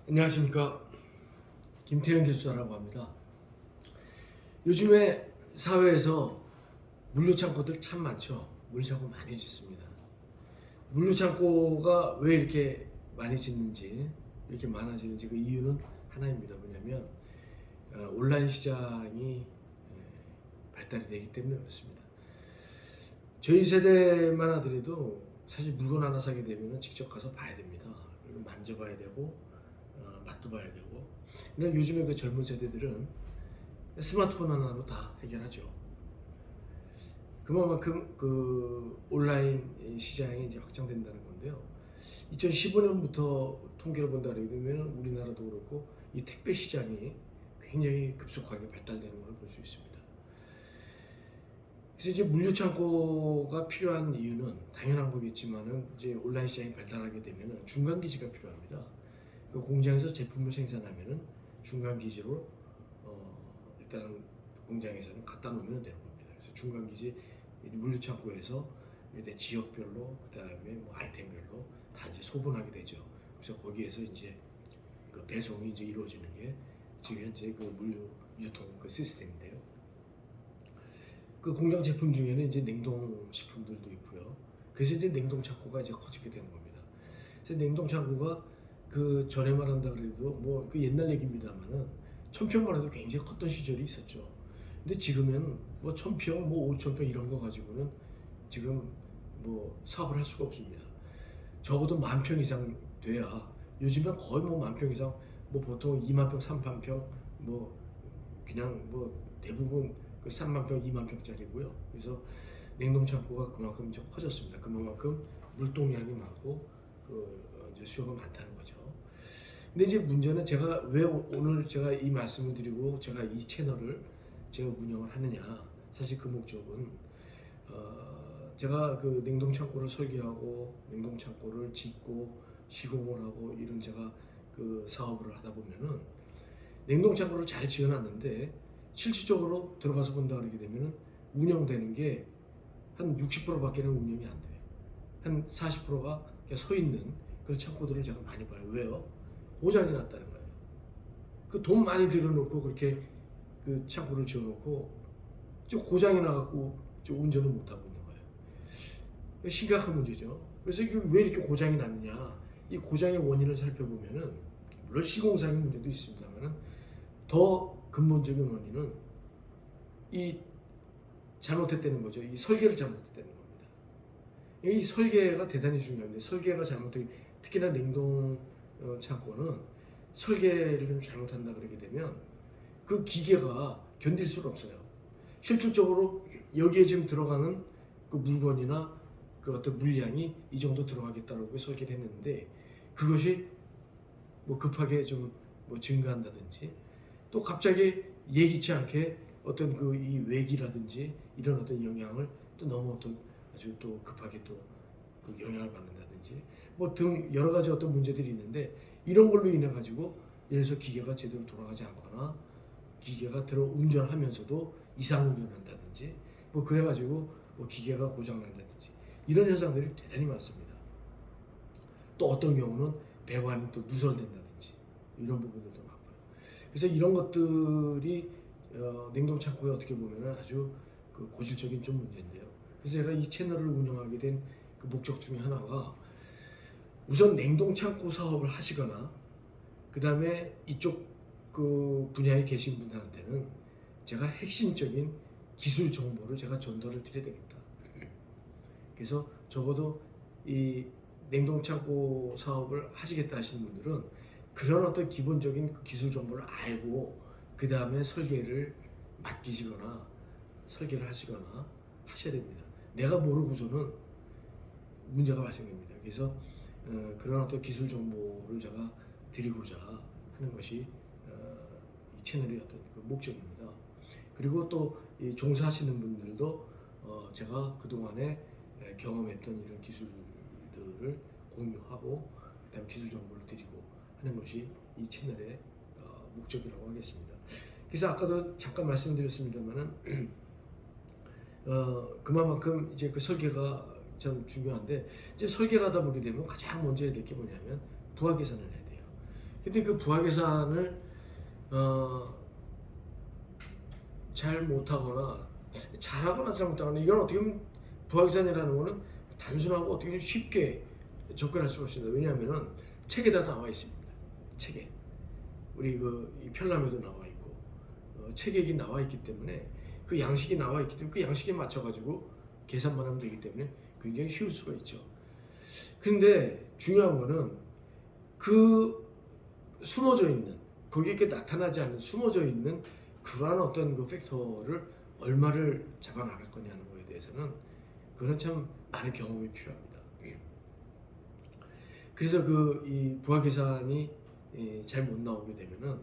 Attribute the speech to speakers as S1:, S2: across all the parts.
S1: 안녕하십니까. 김태현 기술사라고 합니다. 요즘에 사회에서 물류창고들 참 많죠. 물류창고 많이 짓습니다. 물류창고가 왜 이렇게 많이 짓는지, 이렇게 많아지는지 그 이유는 하나입니다. 뭐냐면 온라인 시장이 발달이 되기 때문에 그렇습니다. 저희 세대만 하더라도 사실 물건 하나 사게 되면 직접 가서 봐야 됩니다. 그리고 만져봐야 되고 맛도 봐야 되고. 근데 요즘에 그 젊은 세대들은 스마트폰 하나로 다 해결하죠. 그만큼 그 온라인 시장이 이제 확장된다는 건데요. 2015년부터 통계를 본다 그러면 우리나라도 그렇고 이 택배 시장이 굉장히 급속하게 발달되는 걸 볼 수 있습니다. 그래서 이제 물류 창고가 필요한 이유는 당연한 거겠지만은 이제 온라인 시장이 발달하게 되면은 중간 기지가 필요합니다. 그 공장에서 제품을 생산하면은 중간 기지로 일단 공장에서는 갖다 놓으면 되는 겁니다. 그래서 중간 기지 물류 창고에서 이제 지역별로 그다음에 뭐 아이템별로 다 이제 소분하게 되죠. 그래서 거기에서 이제 그 배송이 이제 이루어지는 게 지금 현재 그 물류 유통 그 시스템인데요. 그 공장 제품 중에는 이제 냉동 식품들도 있고요. 그래서 이제 냉동 창고가 이제 커지게 되는 겁니다. 그래서 냉동 창고가 그 전에만 한다 그래도 뭐 그 옛날 얘기입니다만은 1000평만 해도 굉장히 컸던 시절이 있었죠. 근데 지금은 뭐 1000평, 뭐 5000평 이런 거 가지고는 지금 뭐 사업을 할 수가 없습니다. 적어도 10,000평 이상 돼야 요즘은 거의 뭐 10,000평 이상 뭐 보통 20,000평, 30,000평 뭐 그냥 뭐 대부분 그 30,000평, 20,000평짜리고요. 그래서 냉동 창고가 그만큼 이제 커졌습니다. 그만큼 물동량이 많고 그 이제 수요가 많다는 거죠. 근데 이제 문제는 제가 왜 오늘 제가 이 말씀을 드리고 제가 이 채널을 제가 운영을 하느냐. 사실 그 목적은 제가 그 냉동 창고를 설계하고 냉동 창고를 짓고 시공을 하고 이런 제가 그 사업을 하다 보면은 냉동 창고를 잘 지어놨는데 실질적으로 들어가서 본다 그러게 되면은 운영되는 게 한 60%밖에는 운영이 안 돼. 한 40%가 서 있는 그런 창고들을 제가 많이 봐요. 왜요? 고장이 났다는 거예요. 그 돈 많이 들여놓고 그렇게 그 창고를 지어놓고 고장이 나갖고 운전을 못 하고 있는 거예요. 심각한 문제죠. 그래서 이게 왜 이렇게 고장이 났느냐? 이 고장의 원인을 살펴보면은 물론 시공상의 문제도 있습니다만은 더 근본적인 원인은 이 잘못했다는 거죠. 이 설계를 잘못했다는 겁니다. 이 설계가 대단히 중요합니다. 설계가 잘못된, 특히나 냉동 창고는 설계를 좀 잘못한다 그러게 되면 그 기계가 견딜 수가 없어요. 실질적으로 여기에 지금 들어가는 그 물건이나 그 어떤 물량이 이 정도 들어가겠다라고 설계를 했는데 그것이 뭐 급하게 좀 뭐 증가한다든지 또 갑자기 예기치 않게 어떤 그 이 외기라든지 이런 어떤 영향을 또 너무 어떤 아주 또 급하게 또 그 영향을 받는다든지 뭐 등 여러 가지 어떤 문제들이 있는데 이런 걸로 인해 가지고 예를 들어서 기계가 제대로 돌아가지 않거나 기계가 들어 운전하면서도 이상 운전한다든지 뭐 그래 가지고 뭐 기계가 고장 난다든지 이런 현상들이 대단히 많습니다. 또 어떤 경우는 배관이 또 누설된다든지 이런 부분들도 많고요. 그래서 이런 것들이 냉동 창고에 어떻게 보면 아주 그 고질적인 좀 문제인데요. 그래서 제가 이 채널을 운영하게 된 그 목적 중에 하나가 우선 냉동 창고 사업을 하시거나 그 다음에 이쪽 그 분야에 계신 분들한테는 제가 핵심적인 기술 정보를 제가 전달을 드려야 되겠다. 그래서 적어도 이 냉동 창고 사업을 하시겠다 하시는 분들은 그런 어떤 기본적인 그 기술 정보를 알고 그 다음에 설계를 맡기시거나 설계를 하시거나 하셔야 됩니다. 내가 모르고서는 문제가 발생됩니다. 그래서 그런 어떤 기술 정보를 제가 드리고자 하는 것이 이 채널의 어떤 그 목적입니다. 그리고 또 이 종사하시는 분들도 제가 그동안에 경험했던 이런 기술들을 공유하고 그다음 기술 정보를 드리고 하는 것이 이 채널의 목적이라고 하겠습니다. 그래서 아까도 잠깐 말씀드렸습니다만은 그만큼 이제 그 설계가 참 중요한데 이제 설계를 하다 보게 되면 가장 먼저 해야 될 게 뭐냐면 부하 계산을 해야 돼요. 근데 그 부화 계산을 잘 못하거나 잘하거나 잘못하거나 이건 어떻게 보면 부화 계산이라는 거는 단순하고 어떻게 보면 쉽게 접근할 수가 없습니다. 왜냐하면은 책에다 나와 있습니다. 책에 우리 이 편람에도 나와 있고 책에 나와 있기 때문에 그 양식이 나와 있기 때문에 그 양식에 맞춰 가지고 계산만 하면 되기 때문에 굉장히 쉬울 수가 있죠. 그런데 중요한 거는 그 숨어져 있는 거기에 이렇게 나타나지 않는 숨어져 있는 그러한 어떤 그 팩터를 얼마를 잡아나갈 거냐는 거에 대해서는 그건 참 많은 경험이 필요합니다. 그래서 이 부하 계산이 잘 못 나오게 되면은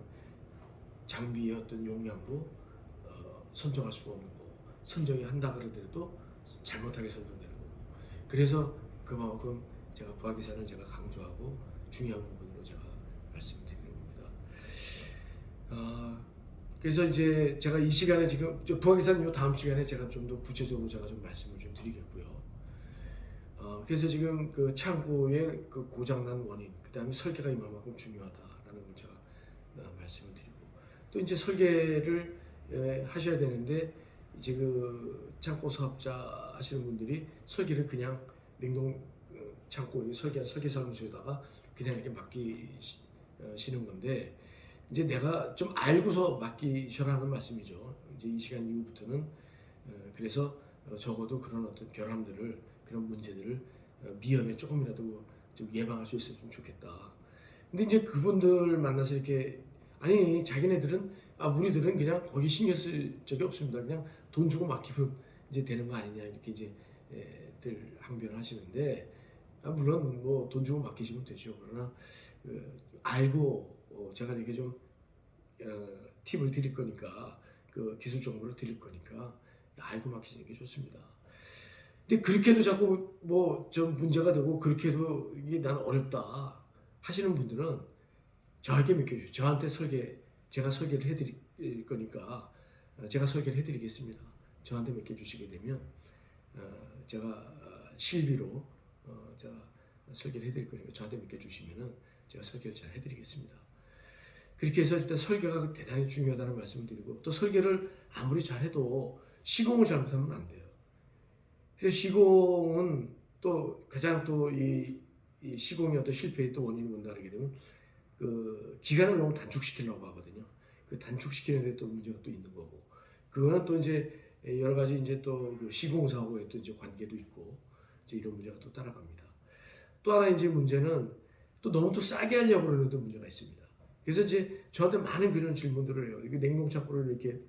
S1: 장비의 어떤 용량도 선정할 수가 없는 거고 선정이 한다 그러더라도 잘못하게 선정되는 거고 그래서 그만큼 제가 부하 계산을 제가 강조하고 중요한 부분으로 제가 말씀드리는 겁니다. 그래서 이제 제가 이 시간에 지금 부하 계산은 요 다음 시간에 제가 좀 더 구체적으로 제가 좀 말씀을 좀 드리겠고요. 그래서 지금 그 창고의 그 고장난 원인, 그 다음에 설계가 이만큼 중요하다라는 걸 제가 말씀을 드리고 또 이제 설계를 하셔야 되는데 이제 그 창고 사업자 하시는 분들이 설계를 그냥 냉동 창고 설계사무소에다가 그냥 이렇게 맡기시는 건데 이제 내가 좀 알고서 맡기셔라는 말씀이죠. 이제 이 시간 이후부터는 그래서 적어도 그런 어떤 결함들을 그런 문제들을 미연에 조금이라도 좀 예방할 수 있었으면 좋겠다. 근데 이제 그분들 만나서 이렇게 아니 자기네들은 우리들은 그냥 거기 신경 쓸 적이 없습니다. 그냥 돈 주고 맡기면 이제 되는 거 아니냐 이렇게 이제 들 항변하시는데 물론 뭐 돈 주고 맡기시면 되죠. 그러나 알고 제가 이렇게 좀 팁을 드릴 거니까 그 기술 정보를 드릴 거니까 알고 맡기시는 게 좋습니다. 근데 그렇게도 자꾸 뭐 좀 문제가 되고 그렇게도 이게 나는 어렵다 하시는 분들은 저에게 맡겨주세요. 저한테 제가 설계를 해드릴 거니까 제가 설계를 해드리겠습니다. 저한테 맡겨주시게 되면 제가 실비로 제가 설계를 해드릴 거니까 저한테 맡겨주시면은 제가 설계를 잘 해드리겠습니다. 그렇게 해서 일단 설계가 대단히 중요하다는 말씀을 드리고 또 설계를 아무리 잘해도 시공을 잘못하면 안 돼요. 그래서 시공은 또 가장 또 이 시공의 어떤 실패의 또 원인이 뭔가 하게 되면 그 기간을 너무 단축시키려고 하거든요. 그 단축시키는 데 또 문제가 또 있는 거고 그거는 또 이제 여러 가지 이제 또 그 시공사고에 또 이제 관계도 있고 이제 이런 문제가 또 따라갑니다. 또 하나 이제 문제는 또 너무 또 싸게 하려고 그러는 또 문제가 있습니다. 그래서 이제 저한테 많은 그런 질문들을 해요. 이게 냉동 창고를 이렇게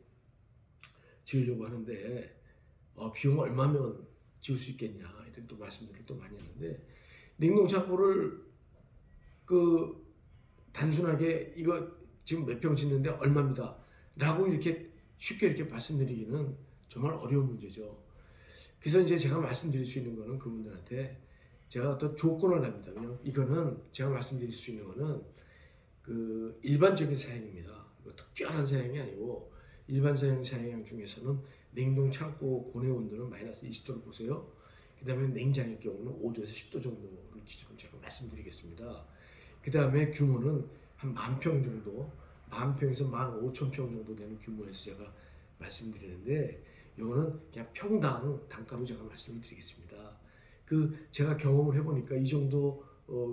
S1: 지으려고 하는데 비용 얼마면 지을 수 있겠냐 이런 또 말씀들을 또 많이 했는데 냉동 창고를 그 단순하게 이거 지금 몇 평 짓는데 얼마입니다 라고 이렇게 쉽게 이렇게 말씀드리기는 정말 어려운 문제죠. 그래서 이제 제가 말씀드릴 수 있는 거는 그분들한테 제가 어떤 조건을 답니다. 그냥 이거는 제가 말씀드릴 수 있는 거는 그 일반적인 사양입니다. 특별한 사양이 아니고 일반 사양 중에서는 냉동 창고 고내 온도는 마이너스 20도를 보세요. 그 다음에 냉장일 경우는 5도에서 10도 정도를 기준으로 제가 말씀드리겠습니다. 그 다음에 규모는 한 10,000평 정도, 10,000평에서 15,000평 정도 되는 규모에서 제가 말씀드리는데 이거는 그냥 평당 단가로 제가 말씀을 드리겠습니다. 제가 경험을 해보니까 이 정도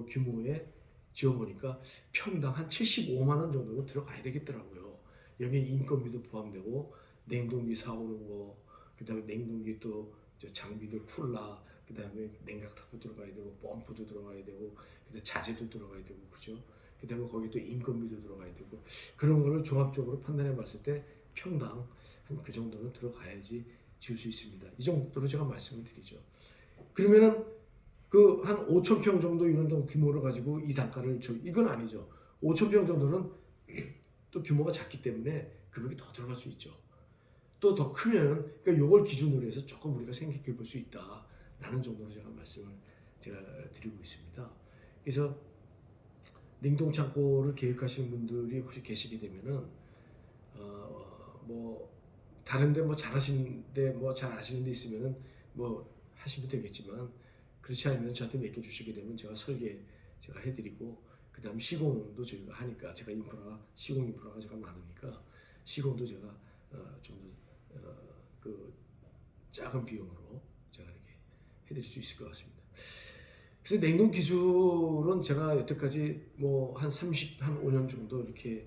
S1: 규모에 지어보니까 평당 한 75만 원 정도는 들어가야 되겠더라고요. 여기 인건비도 포함되고 냉동기 사오는 거, 그 다음에 냉동기 또 장비들 쿨라, 그 다음에 냉각탑도 들어가야 되고 펌프도 들어가야 되고 그다음에 자재도 들어가야 되고 그죠? 그 다음에 거기 또 인건비도 들어가야 되고 그런 거를 종합적으로 판단해 봤을 때 평당 한 그 정도는 들어가야지 지을 수 있습니다. 이 정도로 제가 말씀을 드리죠. 그러면은 그 한 5,000평 정도 이런 정도 규모를 가지고 이 단가를 이건 아니죠. 5,000평 정도는 또 규모가 작기 때문에 금액이 더 들어갈 수 있죠. 또 더 크면 그러니까 요걸 기준으로 해서 조금 우리가 생각해 볼 수 있다라는 정도로 제가 말씀을 제가 드리고 있습니다. 그래서 냉동 창고를 계획하시는 분들이 혹시 계시게 되면은 뭐 다른데 뭐 잘하시는데 뭐 잘 아시는 데 있으면은 뭐 하시면 되겠지만 그렇지 않으면 저한테 맡겨주시게 되면 제가 설계 제가 해드리고 그다음에 시공도 저희가 하니까 제가 시공 인프라가 제가 많으니까 시공도 제가 좀더그 작은 비용으로 제가 이렇게 해드릴 수 있을 것 같습니다. 그래서 냉동 기술은 제가 여태까지 뭐 한 5년 정도 이렇게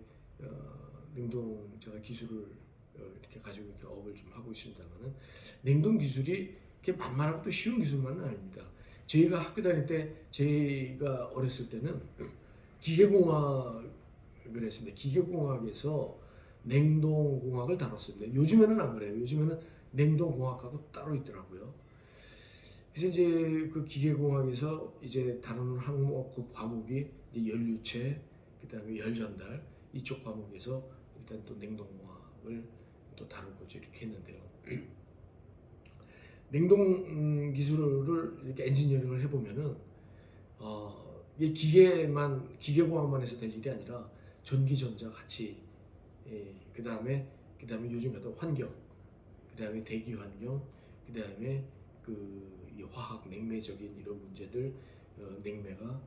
S1: 냉동 제가 기술을 이렇게 가지고 이렇게 업을 좀 하고 있습니다만은 냉동 기술이 이렇게 만만하고 또 쉬운 기술만은 아닙니다. 저희가 학교 다닐 때 저희가 어렸을 때는 기계공학을 했습니다. 기계공학에서 냉동공학을 다뤘습니다. 요즘에는 안 그래요. 요즘에는 냉동공학하고 따로 있더라고요. 그래서 이제 그 기계공학에서 이제 다루는 항목 그 과목이 이제 연료체, 그다음에 열전달 이쪽 과목에서 일단 또 냉동공학을 또 다루고 이렇게 했는데요. 냉동 기술을 이렇게 엔지니어링을 해보면은 이게 기계공학만 해서 될 일이 아니라 전기, 전자 같이 그다음에 요즘 같은 환경, 그다음에 대기 환경, 그다음에 이 화학 냉매적인 이런 문제들, 냉매가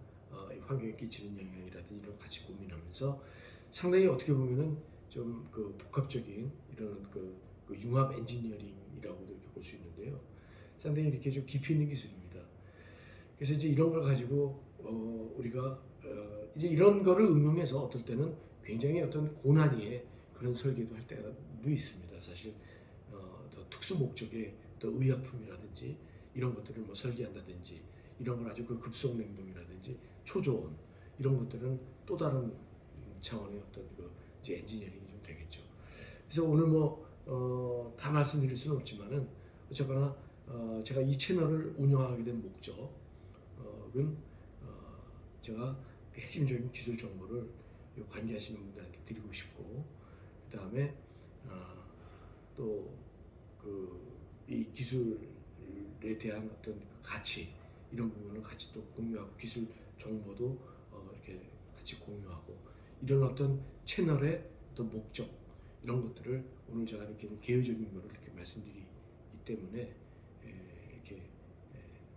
S1: 환경에 끼치는 영향이라든지 이런 거 같이 고민하면서 상당히 어떻게 보면은 좀 그 복합적인 이런 그 융합 엔지니어링이라고도 이렇게 볼 수 있는데요. 상당히 이렇게 좀 깊이 있는 기술입니다. 그래서 이제 이런 걸 가지고 우리가 이제 이런 거를 응용해서 어떨 때는 굉장히 어떤 고난이의 그런 설계도 할 때도 있습니다. 사실 더 특수 목적의 더 의약품이라든지 이런 것들을 뭐 설계한다든지 이런 걸 아주 그 급속 냉동이라든지 초저온 이런 것들은 또 다른 차원의 어떤 그 이제 엔지니어링이 좀 되겠죠. 그래서 오늘 다 말씀드릴 수는 없지만은 어쨌거나 제가 이 채널을 운영하게 된 목적은 제가 그 핵심적인 기술 정보를 관계하시는 분들한테 드리고 싶고 그 다음에 또 이 기술에 대한 어떤 그 가치 이런 부분을 같이 또 공유하고 기술 정보도 이렇게 같이 공유하고 이런 어떤 채널의 어떤 목적 이런 것들을 오늘 제가 이렇게 개요적인 거를 이렇게 말씀드리기 때문에 이렇게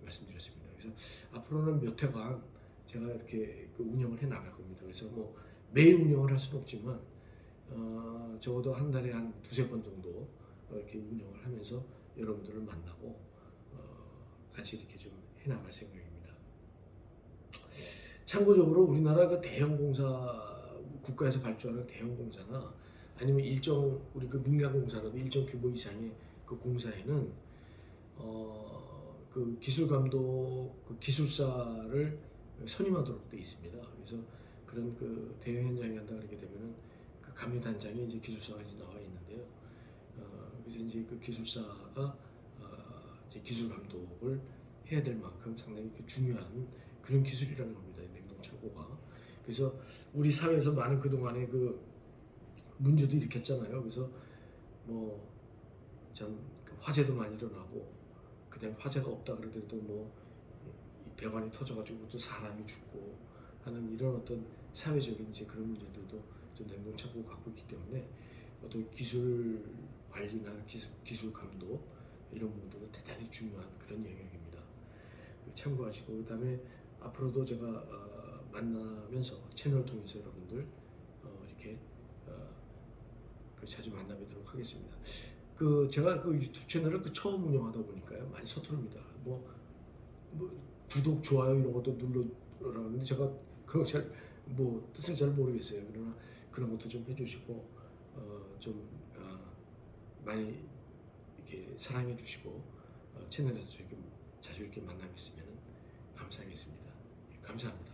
S1: 말씀드렸습니다. 그래서 앞으로는 몇 회간 제가 이렇게 그 운영을 해 나갈 겁니다. 그래서 뭐 매일 운영을 할 수는 없지만 적어도 한 달에 한 두세 번 정도 이렇게 운영을 하면서 여러분들을 만나고 같이 이렇게 좀 해 나갈 생각입니다. 참고적으로 우리나라 그 대형 공사 국가에서 발주하는 대형 공사나 아니면 우리 그 민간 공사라도 일정 규모 이상의 그 공사에는 그 기술 감독 그 기술사를 선임하도록 되어 있습니다. 그래서 그런 그 대형 현장에 간다 그러게 되면은 그 감리단장에 이제 기술사가 이제 나와 있는데요. 그래서 이제 그 기술사가 이제 기술 감독을 해야 될 만큼 상당히 그 중요한 그런 기술이라는 겁니다. 냉동 창고가. 그래서 우리 사회에서 많은 그동안의 그 문제도 일으켰잖아요. 그래서 뭐 참 화재도 많이 일어나고 그다음에 화재가 없다 그러더라도 뭐 배관이 터져가지고 또 사람이 죽고 하는 이런 어떤 사회적인 이제 그런 문제들도 좀 냉동 창고가 갖고 있기 때문에 어떤 기술 관리나 기술 감독 이런 부분들은 대단히 중요한 그런 영역입니다. 참고하시고 그다음에 앞으로도 제가 만나면서 채널을 통해서 여러분들 이렇게 자주 만나뵙도록 하겠습니다. 제가 그 유튜브 채널을 처음 운영하다 보니까요 많이 서투릅니다. 뭐 구독 좋아요 이런 것도 눌러라는데 제가 그런 뜻을 잘 모르겠어요. 그러나 그런 것도 좀 해주시고 좀 많이 이렇게 사랑해 주시고 채널에서 저렇게 자주 이렇게 만나뵙으면 감사하겠습니다. 감사합니다.